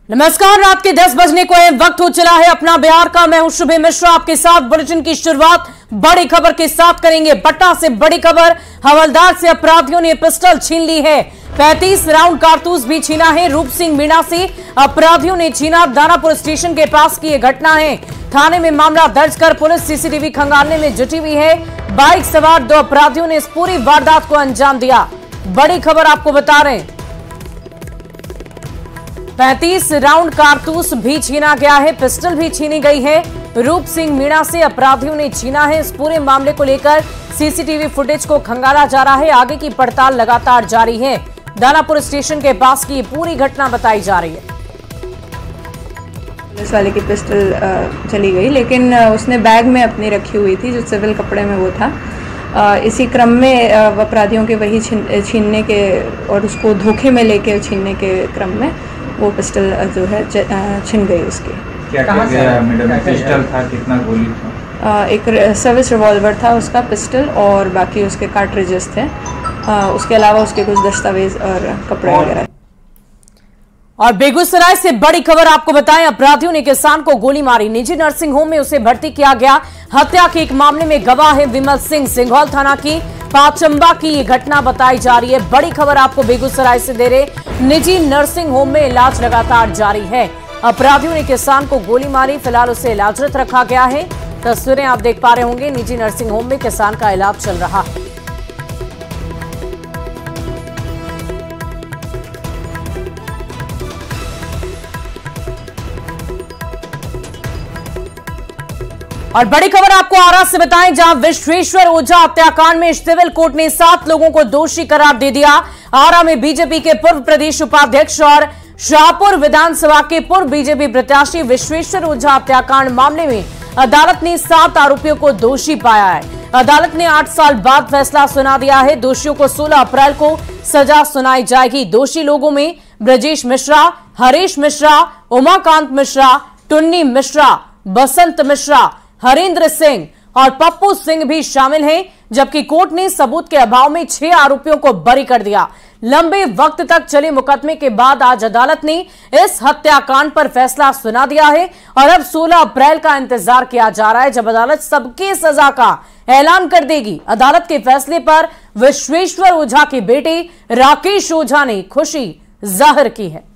नमस्कार, रात के 10 बजने को है, वक्त हो चला है अपना बिहार का। मैं हूं शुभे मिश्रा, आपके साथ बुलेटिन की शुरुआत बड़ी खबर के साथ करेंगे। पटना से बड़ी खबर, हवलदार से अपराधियों ने पिस्टल छीन ली है। 35 राउंड कारतूस भी छीना है। रूप सिंह मीणा से अपराधियों ने छीना। दानापुर स्टेशन के पास की यह घटना है। थाने में मामला दर्ज कर पुलिस सीसीटीवी खंगालने में जुटी हुई है। बाइक सवार 2 अपराधियों ने इस पूरी वारदात को अंजाम दिया। बड़ी खबर आपको बता रहे हैं, 35 राउंड कारतूस भी छीना गया है, पिस्टल भी छीनी गई है। रूप सिंह मीणा से अपराधियों ने छीना है। इस पूरे मामले को लेकर सीसीटीवी फुटेज को खंगाला जा रहा है। आगे की पड़ताल लगातार जारी है। दानापुर स्टेशन के पास की पूरी घटना बताई जा रही है। पुलिस वाले की पिस्टल चली गई, लेकिन उसने बैग में अपनी रखी हुई थी, जो सिविल कपड़े में वो था। इसी क्रम में अपराधियों के वही छीनने के और उसको धोखे में लेके छीनने के क्रम में वो पिस्टल जो है छिन गई उसकी। क्या मैडम पिस्टल था, कितना गोली था? एक सर्विस रिवॉल्वर था उसका पिस्टल, और बाकी उसके कार्ट्रिजेस थे। उसके अलावा उसके कुछ दस्तावेज और कपड़े वगैरह। और बेगूसराय से बड़ी खबर आपको बताएं, अपराधियों ने किसान को गोली मारी। निजी नर्सिंग होम में उसे भर्ती किया गया। हत्या के एक मामले में गवाह है विमल सिंह। सिंघौल थाना की पाचंबा की ये घटना बताई जा रही है। बड़ी खबर आपको बेगूसराय से दे रहे। निजी नर्सिंग होम में इलाज लगातार जारी है। अपराधियों ने किसान को गोली मारी। फिलहाल उसे इलाजरत रखा गया है। तस्वीरें आप देख पा रहे होंगे, निजी नर्सिंग होम में किसान का इलाज चल रहा है। और बड़ी खबर आपको आरा से बताएं, जहां विश्वेश्वर ओझा हत्याकांड में सिविल कोर्ट ने 7 लोगों को दोषी करार दे दिया। आरा में बीजेपी के पूर्व प्रदेश उपाध्यक्ष और शाहपुर विधानसभा के पूर्व बीजेपी प्रत्याशी विश्वेश्वर ओझा हत्याकांड मामले में अदालत ने 7 आरोपियों को दोषी पाया है। अदालत ने 8 साल बाद फैसला सुना दिया है। दोषियों को 16 अप्रैल को सजा सुनाई जाएगी। दोषी लोगों में ब्रजेश मिश्रा, हरीश मिश्रा, उमाकांत मिश्रा, टुन्नी मिश्रा, बसंत मिश्रा, हरेंद्र सिंह और पप्पू सिंह भी शामिल हैं। जबकि कोर्ट ने सबूत के अभाव में 6 आरोपियों को बरी कर दिया। लंबे वक्त तक चले मुकदमे के बाद आज अदालत ने इस हत्याकांड पर फैसला सुना दिया है। और अब 16 अप्रैल का इंतजार किया जा रहा है, जब अदालत सबके सजा का ऐलान कर देगी। अदालत के फैसले पर विश्वेश्वर ओझा के बेटे राकेश ओझा ने खुशी जाहिर की है।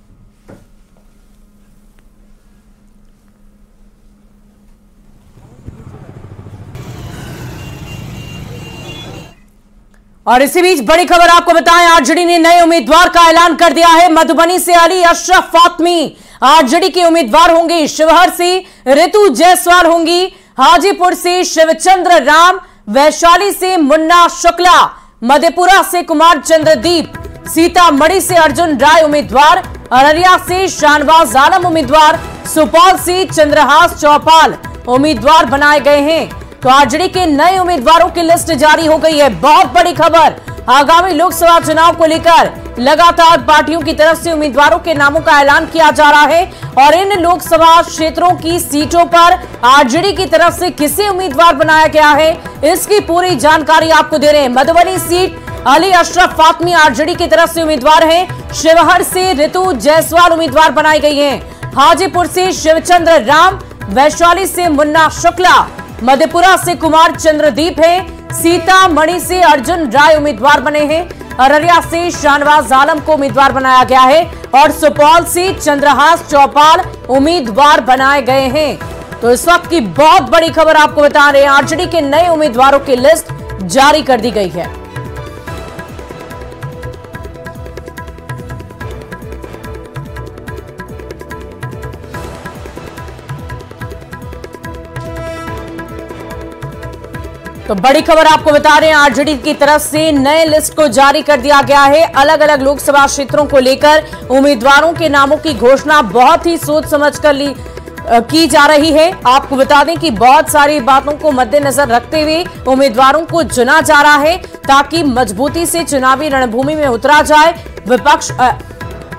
और इसी बीच बड़ी खबर आपको बताएं, आरजेडी ने नए उम्मीदवार का ऐलान कर दिया है। मधुबनी से अली अशरफ फातमी आरजेडी के उम्मीदवार होंगे। शिवहर से ऋतु जायसवाल होंगी। हाजीपुर से शिवचंद्र राम, वैशाली से मुन्ना शुक्ला, मधेपुरा से कुमार चंद्रदीप, सीतामढ़ी से अर्जुन राय उम्मीदवार, अररिया से शाहनवाज आलम उम्मीदवार, सुपौल से चंद्रहास चौपाल उम्मीदवार बनाए गए हैं। तो आरजेडी के नए उम्मीदवारों की लिस्ट जारी हो गई है। बहुत बड़ी खबर, आगामी लोकसभा चुनाव को लेकर लगातार पार्टियों की तरफ से उम्मीदवारों के नामों का ऐलान किया जा रहा है। और इन लोकसभा क्षेत्रों की सीटों पर आरजेडी की तरफ से किसे उम्मीदवार बनाया गया है, इसकी पूरी जानकारी आपको दे रहे हैं। मधुबनी सीट अली अशरफ फातमी आरजेडी की तरफ से उम्मीदवार हैं। शिवहर से ऋतु जायसवाल उम्मीदवार बनाई गई है। हाजीपुर से शिवचंद्र राम, वैशाली से मुन्ना शुक्ला, मधेपुरा से कुमार चंद्रदीप है, सीतामढ़ी से अर्जुन राय उम्मीदवार बने हैं, अररिया से शाहनवाज आलम को उम्मीदवार बनाया गया है और सुपौल से चंद्रहास चौपाल उम्मीदवार बनाए गए हैं। तो इस वक्त की बहुत बड़ी खबर आपको बता रहे हैं, आरजेडी के नए उम्मीदवारों की लिस्ट जारी कर दी गई है। तो बड़ी खबर आपको बता रहे हैं, आरजेडी की तरफ से नए लिस्ट को जारी कर दिया गया है। अलग अलग लोकसभा क्षेत्रों को लेकर उम्मीदवारों के नामों की घोषणा बहुत ही सोच समझकर की जा रही है। आपको बता दें कि बहुत सारी बातों को मद्देनजर रखते हुए उम्मीदवारों को चुना जा रहा है, ताकि मजबूती से चुनावी रणभूमि में उतरा जाए। विपक्ष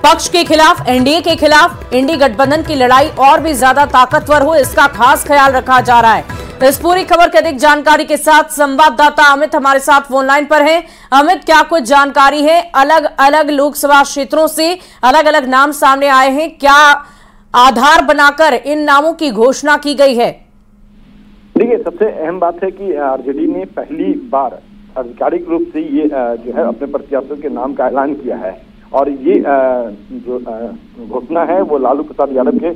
पक्ष के खिलाफ, एनडीए के खिलाफ इंडी गठबंधन की लड़ाई और भी ज्यादा ताकतवर हो, इसका खास ख्याल रखा जा रहा है। तो इस पूरी खबर की अधिक जानकारी के साथ संवाददाता अमित हमारे साथ फोन लाइन पर हैं। अमित, क्या कुछ जानकारी है? अलग अलग लोकसभा क्षेत्रों से अलग अलग नाम सामने आए हैं, क्या आधार बनाकर इन नामों की घोषणा की गई है? देखिए, सबसे अहम बात है कि आरजेडी ने पहली बार आधिकारिक रूप से ये जो है अपने प्रत्याशियों के नाम का ऐलान किया है और ये जो घोषणा है वो लालू प्रसाद यादव के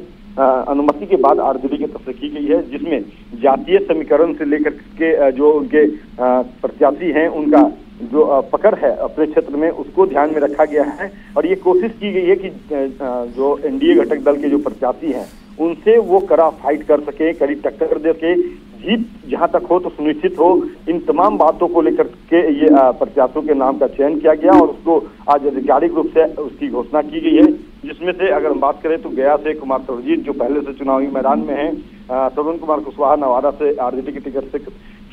अनुमति के बाद आरजेडी की तरफ से की गई है, जिसमें जातीय समीकरण से लेकर के जो उनके प्रत्याशी हैं उनका जो पकड़ है अपने क्षेत्र में उसको ध्यान में रखा गया है और ये कोशिश की गई है कि जो एनडीए घटक दल के जो प्रत्याशी हैं उनसे वो कड़ा फाइट कर सके, कड़ी टक्कर दे के जीत जहां तक हो तो सुनिश्चित हो। इन तमाम बातों को लेकर के ये प्रत्याशियों के नाम का चयन किया गया और उसको आज आधिकारिक रूप से उसकी घोषणा की गई है, जिसमें से अगर हम बात करें तो गया से कुमार सर्वजीत जो पहले से चुनावी मैदान में है, श्रवण कुमार कुशवाहा नवादा से आरजेडी के टिकट से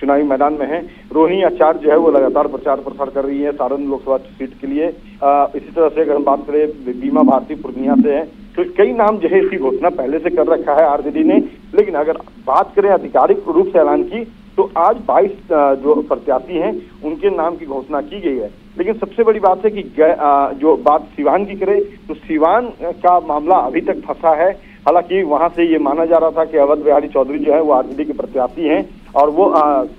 चुनावी मैदान में है, रोहिणी आचार्य जो है वो लगातार प्रचार प्रसार कर रही है सारण लोकसभा सीट के लिए। इसी तरह से अगर हम बात करें बीमा भारती पूर्णिया से है, तो कई नाम जो है इसकी घोषणा पहले से कर रखा है आरजेडी ने। लेकिन अगर बात करें आधिकारिक रूप से ऐलान की तो आज 22 जो प्रत्याशी हैं उनके नाम की घोषणा की गई है। लेकिन सबसे बड़ी बात है कि जो बात सिवान की करें तो सिवान का मामला अभी तक फंसा है। हालांकि वहां से ये माना जा रहा था कि अवध बिहारी चौधरी जो है वो आरजेडी के प्रत्याशी हैं और वो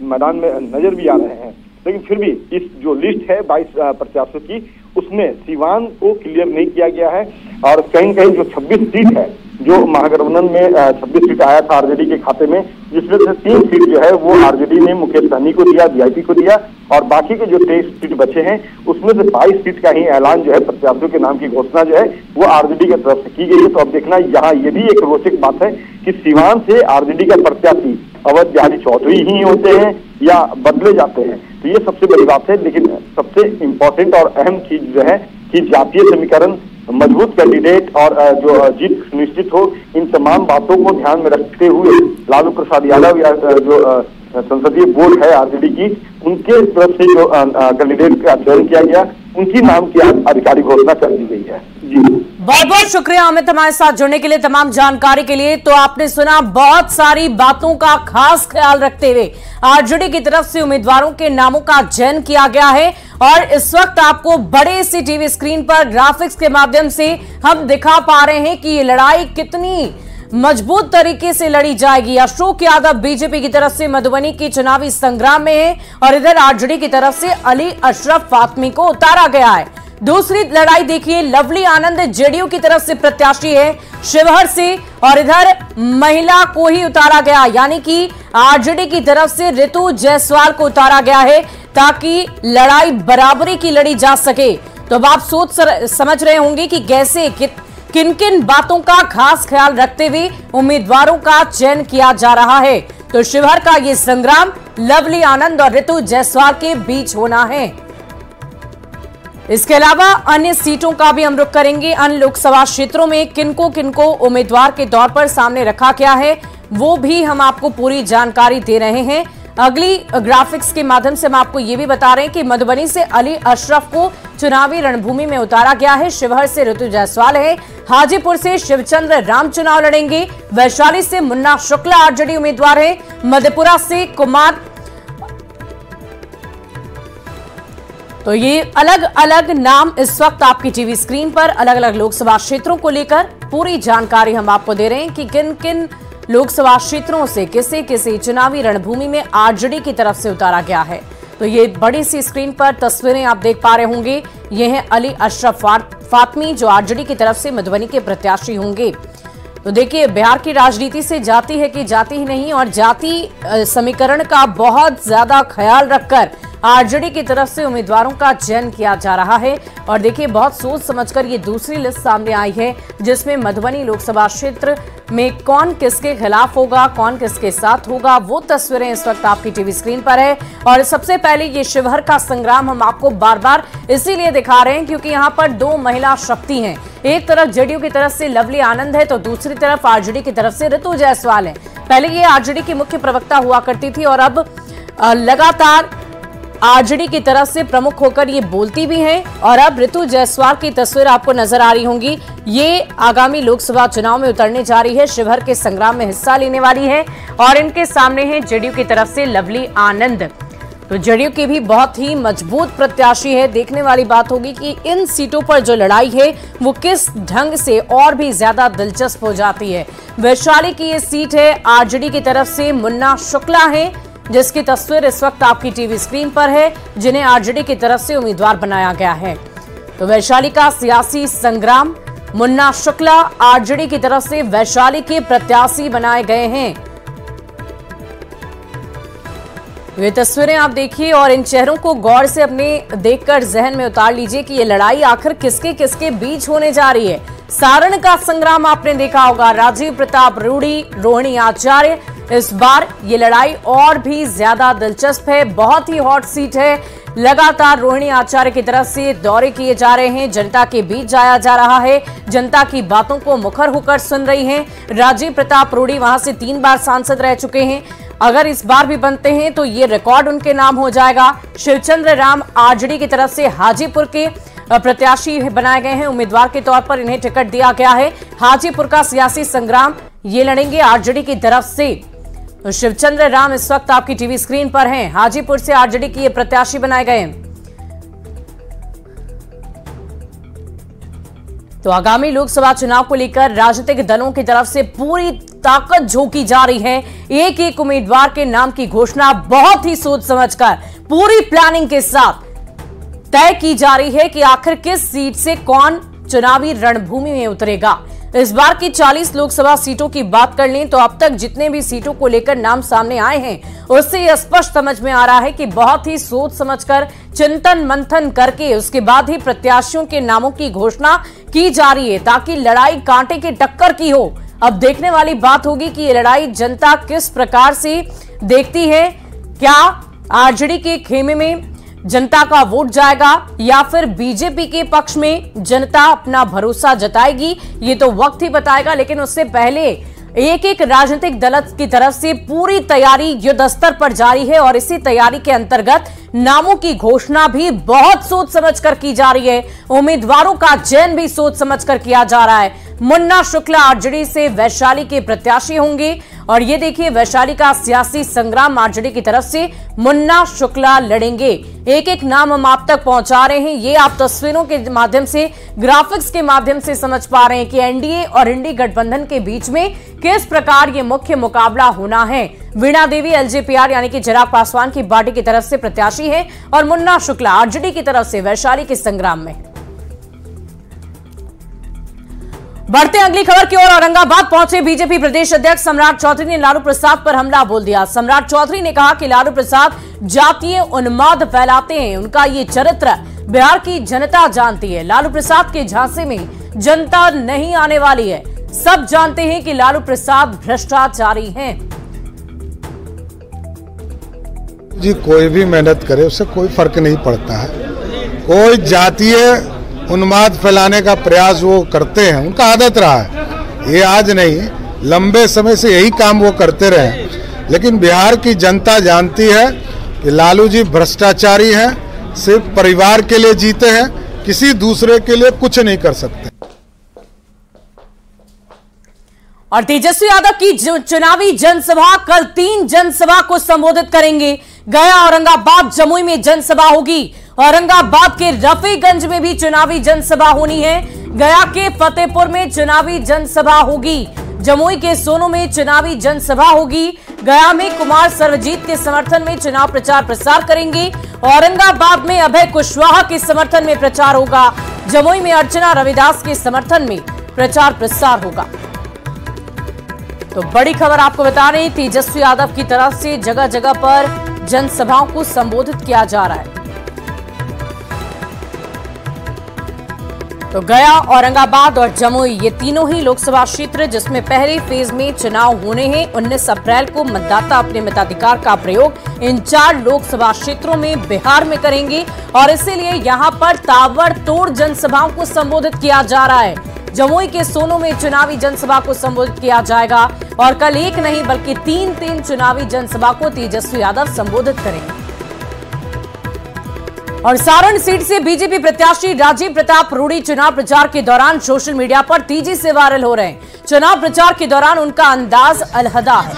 मैदान में नजर भी आ रहे हैं, लेकिन फिर भी इस जो लिस्ट है 22 प्रत्याशियों की उसमें सिवान को क्लियर नहीं किया गया है और कहीं न कहीं जो 26 सीट है जो महागठबंधन में 26 सीट आया था आरजेडी के खाते में, जिसमें से 3 सीट जो है वो आरजेडी ने मुकेश सहनी को दिया, वीआईपी को दिया और बाकी के जो 23 सीट बचे हैं उसमें से 22 सीट का ही ऐलान जो है प्रत्याशियों के नाम की घोषणा जो है वो आरजेडी की तरफ से की गई है। तो अब देखना यहाँ ये भी एक रोचक बात है कि सिवान से आरजेडी का प्रत्याशी अवध बिहारी चौधरी ही होते हैं या बदले जाते हैं, तो ये सबसे बड़ी बात है। लेकिन सबसे इम्पोर्टेंट और अहम चीज जो है कि जातीय समीकरण, मजबूत कैंडिडेट और जो जीत सुनिश्चित हो, इन तमाम बातों को ध्यान में रखते हुए लालू प्रसाद यादव या जो संसदीय बोर्ड है आरजेडी की उनके तरफ से जो कैंडिडेट का चयन किया गया उनकी नाम की आधिकारिक घोषणा कर दी गई है। जी बहुत बहुत शुक्रिया अमित हमारे साथ जुड़ने के लिए, तमाम जानकारी के लिए। तो आपने सुना, बहुत सारी बातों का खास ख्याल रखते हुए आरजेडी की तरफ से उम्मीदवारों के नामों का चयन किया गया है और इस वक्त आपको बड़े सी टीवी स्क्रीन पर ग्राफिक्स के माध्यम से हम दिखा पा रहे हैं कि ये लड़ाई कितनी मजबूत तरीके से लड़ी जाएगी। अशोक यादव बीजेपी की तरफ से मधुबनी की चुनावी संग्राम में है और इधर आरजेडी की तरफ से अली अशरफ फातमी को उतारा गया है। दूसरी लड़ाई देखिए, लवली आनंद जेडीयू की तरफ से प्रत्याशी है शिवहर से और इधर महिला को ही उतारा गया, यानी कि आरजेडी की तरफ से ऋतु जायसवाल को उतारा गया है ताकि लड़ाई बराबरी की लड़ी जा सके। तो अब आप सोच समझ रहे होंगे कि कैसे किन किन बातों का खास ख्याल रखते हुए उम्मीदवारों का चयन किया जा रहा है। तो शिवहर का ये संग्राम लवली आनंद और ऋतु जायसवाल के बीच होना है। इसके अलावा अन्य सीटों का भी हम रुख करेंगे। अन्य लोकसभा क्षेत्रों में किनको उम्मीदवार के तौर पर सामने रखा गया है वो भी हम आपको पूरी जानकारी दे रहे हैं। अगली ग्राफिक्स के माध्यम से हम आपको ये भी बता रहे हैं कि मधुबनी से अली अशरफ को चुनावी रणभूमि में उतारा गया है, शिवहर से ऋतु जायसवाल है, हाजीपुर से शिवचंद्र राम चुनाव लड़ेंगे, वैशाली से मुन्ना शुक्ला आरजेडी उम्मीदवार है, मधेपुरा से कुमार। तो ये अलग अलग नाम इस वक्त आपकी टीवी स्क्रीन पर अलग अलग लोकसभा क्षेत्रों को लेकर पूरी जानकारी हम आपको दे रहे हैं कि किन किन लोकसभा क्षेत्रों से किसे किसे चुनावी रणभूमि में आरजेडी की तरफ से उतारा गया है। तो ये बड़ी सी स्क्रीन पर तस्वीरें आप देख पा रहे होंगे, ये हैं अली अशरफ फातमी जो आरजेडी की तरफ से मधुबनी के प्रत्याशी होंगे। तो देखिए, बिहार की राजनीति से जाति है कि जाति ही नहीं और जाति समीकरण का बहुत ज्यादा ख्याल रखकर आरजेडी की तरफ से उम्मीदवारों का चयन किया जा रहा है। और देखिए, बहुत सोच समझकर ये दूसरी लिस्ट सामने आई है जिसमें मधुबनी लोकसभा क्षेत्र में कौन किसके खिलाफ होगा, कौन किसके साथ होगा, वो तस्वीरें इस वक्त आपकी टीवी स्क्रीन पर है। और सबसे पहले ये शिवहर का संग्राम हम आपको बार बार इसीलिए दिखा रहे हैं क्योंकि यहाँ पर 2 महिला शक्ति हैं। एक तरफ जेडीयू की तरफ से लवली आनंद है तो दूसरी तरफ आरजेडी की तरफ से ऋतु जायसवाल है। पहले ये आरजेडी की मुख्य प्रवक्ता हुआ करती थी और अब लगातार आरजेडी की तरफ से प्रमुख होकर ये बोलती भी हैं। और अब ऋतु जायसवाल की तस्वीर आपको नजर आ रही होंगी, ये आगामी लोकसभा चुनाव में उतरने जा रही है, शिवहर के संग्राम में हिस्सा लेने वाली है और इनके सामने है जेडीयू की तरफ से लवली आनंद। तो तो जदयू की भी बहुत ही मजबूत प्रत्याशी है। देखने वाली बात होगी कि इन सीटों पर जो लड़ाई है वो किस ढंग से और भी ज्यादा दिलचस्प हो जाती है। वैशाली की ये सीट है, आरजेडी की तरफ से मुन्ना शुक्ला है, जिसकी तस्वीर इस वक्त आपकी टीवी स्क्रीन पर है, जिन्हें आरजेडी की तरफ से उम्मीदवार बनाया गया है। तो वैशाली का सियासी संग्राम, मुन्ना शुक्ला आरजेडी की तरफ से वैशाली के प्रत्याशी बनाए गए हैं। ये तस्वीरें आप देखिए और इन चेहरों को गौर से अपने देखकर जहन में उतार लीजिए कि ये लड़ाई आखिर किसके किसके बीच होने जा रही है। सारण का संग्राम आपने देखा होगा, राजीव प्रताप रूडी, रोहिणी आचार्य। इस बार ये लड़ाई और भी ज्यादा दिलचस्प है, बहुत ही हॉट सीट है। लगातार रोहिणी आचार्य की तरफ से दौरे किए जा रहे हैं, जनता के बीच जाया जा रहा है, जनता की बातों को मुखर होकर सुन रही हैं। राजीव प्रताप रूडी वहां से 3 बार सांसद रह चुके हैं, अगर इस बार भी बनते हैं तो ये रिकॉर्ड उनके नाम हो जाएगा। शिवचंद्र राम आरजेडी की तरफ से हाजीपुर के प्रत्याशी बनाए गए हैं, उम्मीदवार के तौर पर इन्हें टिकट दिया गया है। हाजीपुर का सियासी संग्राम ये लड़ेंगे आरजेडी की तरफ से। तो शिवचंद्र राम इस वक्त आपकी टीवी स्क्रीन पर हैं, हाजीपुर से आरजेडी के ये प्रत्याशी बनाए गए हैं। तो आगामी लोकसभा चुनाव को लेकर राजनीतिक दलों की तरफ से पूरी ताकत झोंकी जा रही है। एक एक उम्मीदवार के नाम की घोषणा बहुत ही सोच समझकर, पूरी प्लानिंग के साथ तय की जा रही है कि आखिर किस सीट से कौन चुनावी रणभूमि में उतरेगा। इस बार की 40 लोकसभा सीटों की बात कर लें तो अब तक जितने भी सीटों को लेकर नाम सामने आए हैं उससे यह स्पष्ट समझ में आ रहा है कि बहुत ही सोच समझकर, चिंतन मंथन करके उसके बाद ही प्रत्याशियों के नामों की घोषणा की जा रही है, ताकि लड़ाई कांटे की टक्कर की हो। अब देखने वाली बात होगी कि ये लड़ाई जनता किस प्रकार से देखती है। क्या आरजेडी के खेमे में जनता का वोट जाएगा या फिर बीजेपी के पक्ष में जनता अपना भरोसा जताएगी, ये तो वक्त ही बताएगा। लेकिन उससे पहले एक एक राजनीतिक दल की तरफ से पूरी तैयारी युद्ध स्तर पर जारी है और इसी तैयारी के अंतर्गत नामों की घोषणा भी बहुत सोच समझकर की जा रही है। उम्मीदवारों का चयन भी सोच समझकर किया जा रहा है। मुन्ना शुक्ला आरजेडी से वैशाली के प्रत्याशी होंगे और ये देखिए वैशाली का सियासी संग्राम आरजेडी की तरफ से मुन्ना शुक्ला लड़ेंगे। एक एक नाम हम आप तक पहुंचा रहे हैं, ये आप तस्वीरों के माध्यम से, ग्राफिक्स के माध्यम से समझ पा रहे हैं कि एनडीए और इंडी गठबंधन के बीच में किस प्रकार ये मुख्य मुकाबला होना है। वीणा देवी एलजेपीआर यानी कि चिराग पासवान की पार्टी की तरफ से प्रत्याशी है और मुन्ना शुक्ला आरजेडी की तरफ से वैशाली के संग्राम में। बढ़ते अगली खबर की ओर, औरंगाबाद पहुंचे बीजेपी प्रदेश अध्यक्ष सम्राट चौधरी ने लालू प्रसाद पर हमला बोल दिया। सम्राट चौधरी ने कहा कि लालू प्रसाद जातीय उन्माद फैलाते हैं, उनका ये चरित्र बिहार की जनता जानती है। लालू प्रसाद के झांसे में जनता नहीं आने वाली है, सब जानते हैं कि लालू प्रसाद भ्रष्टाचारी हैं। जी कोई भी मेहनत करे उससे कोई फर्क नहीं पड़ता है। कोई जातीय उन्माद फैलाने का प्रयास वो करते हैं, उनका आदत रहा है, ये आज नहीं, लंबे समय से यही काम वो करते रहे। लेकिन बिहार की जनता जानती है कि लालू जी भ्रष्टाचारी हैं, सिर्फ परिवार के लिए जीते हैं, किसी दूसरे के लिए कुछ नहीं कर सकते। और तेजस्वी यादव की चुनावी जनसभा, कल 3 जनसभा को संबोधित करेंगे। गया, औरंगाबाद, जमुई में जनसभा होगी। औरंगाबाद के रफीगंज में भी चुनावी जनसभा होनी है। गया के फतेहपुर में चुनावी जनसभा होगी। जमुई के सोनू में चुनावी जनसभा होगी। गया में कुमार सर्वजीत के समर्थन में चुनाव प्रचार प्रसार करेंगे। औरंगाबाद में अभय कुशवाहा के समर्थन में प्रचार होगा। जमुई में अर्चना रविदास के समर्थन में प्रचार प्रसार होगा। तो बड़ी खबर आपको बता रहे हैं, तेजस्वी यादव की तरफ से जगह जगह पर जनसभाओं को संबोधित किया जा रहा है। तो गया, औरंगाबाद और जमुई ये तीनों ही लोकसभा क्षेत्र जिसमें पहले फेज में चुनाव होने हैं। 19 अप्रैल को मतदाता अपने मताधिकार का प्रयोग इन 4 लोकसभा क्षेत्रों में बिहार में करेंगे और इसीलिए यहां पर ताबड़तोड़ जनसभाओं को संबोधित किया जा रहा है। जमुई के सोनू में चुनावी जनसभा को संबोधित किया जाएगा और कल एक नहीं बल्कि 3 चुनावी जनसभा को तेजस्वी यादव संबोधित करेंगे। और सारण सीट से बीजेपी प्रत्याशी राजीव प्रताप रूडी चुनाव प्रचार के दौरान सोशल मीडिया पर तेजी से वायरल हो रहे हैं। चुनाव प्रचार के दौरान उनका अंदाज अलहदा है।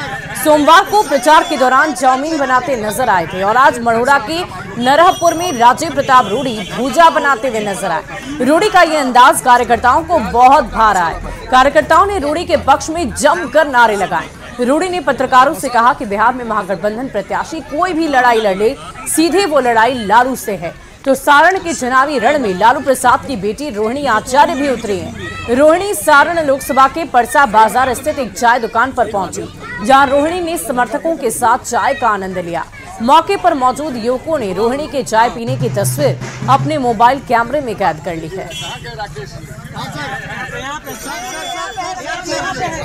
सोमवार को प्रचार के दौरान चाउमीन बनाते नजर आए थे और आज मढ़ौरा की नरहपुर में राजीव प्रताप रूडी भूजा बनाते हुए नजर आए। रूडी का ये अंदाज कार्यकर्ताओं को बहुत भा रहा है। कार्यकर्ताओं ने रूडी के पक्ष में जमकर नारे लगाए। रूडी ने पत्रकारों से कहा कि बिहार में महागठबंधन प्रत्याशी कोई भी लड़ाई लड़े, सीधे वो लड़ाई लालू से है। तो सारण के चुनावी रण में लालू प्रसाद की बेटी रोहिणी आचार्य भी उतरी हैं। रोहिणी सारण लोकसभा के परसा बाजार स्थित एक चाय दुकान पर पहुंची, जहां रोहिणी ने समर्थकों के साथ चाय का आनंद लिया। मौके पर मौजूद युवकों ने रोहिणी के चाय पीने की तस्वीर अपने मोबाइल कैमरे में कैद कर ली है।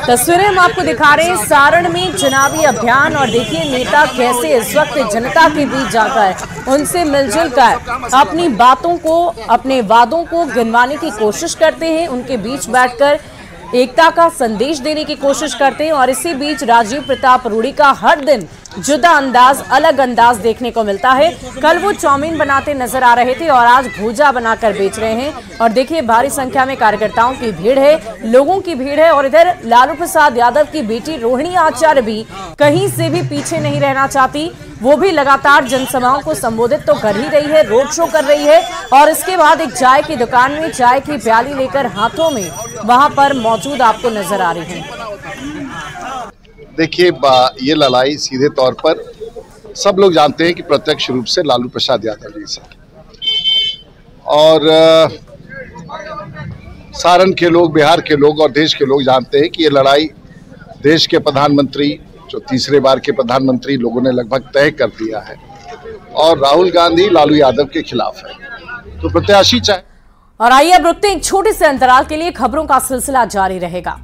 तस्वीरें हम आपको दिखा रहे हैं सारण में चुनावी अभियान, और देखिए नेता कैसे इस वक्त जनता के बीच जाकर उनसे मिलजुल कर अपनी बातों को, अपने वादों को गिनवाने की कोशिश करते हैं। उनके बीच बैठकर एकता का संदेश देने की कोशिश करते हैं। और इसी बीच राजीव प्रताप रूडी का हर दिन जुदा अंदाज, अलग अंदाज देखने को मिलता है। कल वो चाउमीन बनाते नजर आ रहे थे और आज भूजा बनाकर बेच रहे हैं। और देखिए भारी संख्या में कार्यकर्ताओं की भीड़ है, लोगों की भीड़ है। और इधर लालू प्रसाद यादव की बेटी रोहिणी आचार्य भी कहीं से भी पीछे नहीं रहना चाहती। वो भी लगातार जनसभाओं को संबोधित तो कर ही रही है, रोड शो कर रही है। और इसके बाद एक चाय की दुकान में चाय की प्याली लेकर हाथों में वहां पर मौजूद आपको नजर आ रही है। देखिए, ये लड़ाई सीधे तौर पर सब लोग जानते हैं कि प्रत्यक्ष रूप से लालू प्रसाद यादव जी से, और सारण के लोग, बिहार के लोग और देश के लोग जानते हैं कि ये लड़ाई देश के प्रधानमंत्री, जो तीसरे बार के प्रधानमंत्री, लोगों ने लगभग तय कर दिया है, और राहुल गांधी लालू यादव के खिलाफ है। तो प्रत्याशी चाहे। और आइए अब रुकते हैं एक छोटे से अंतराल के लिए, खबरों का सिलसिला जारी रहेगा।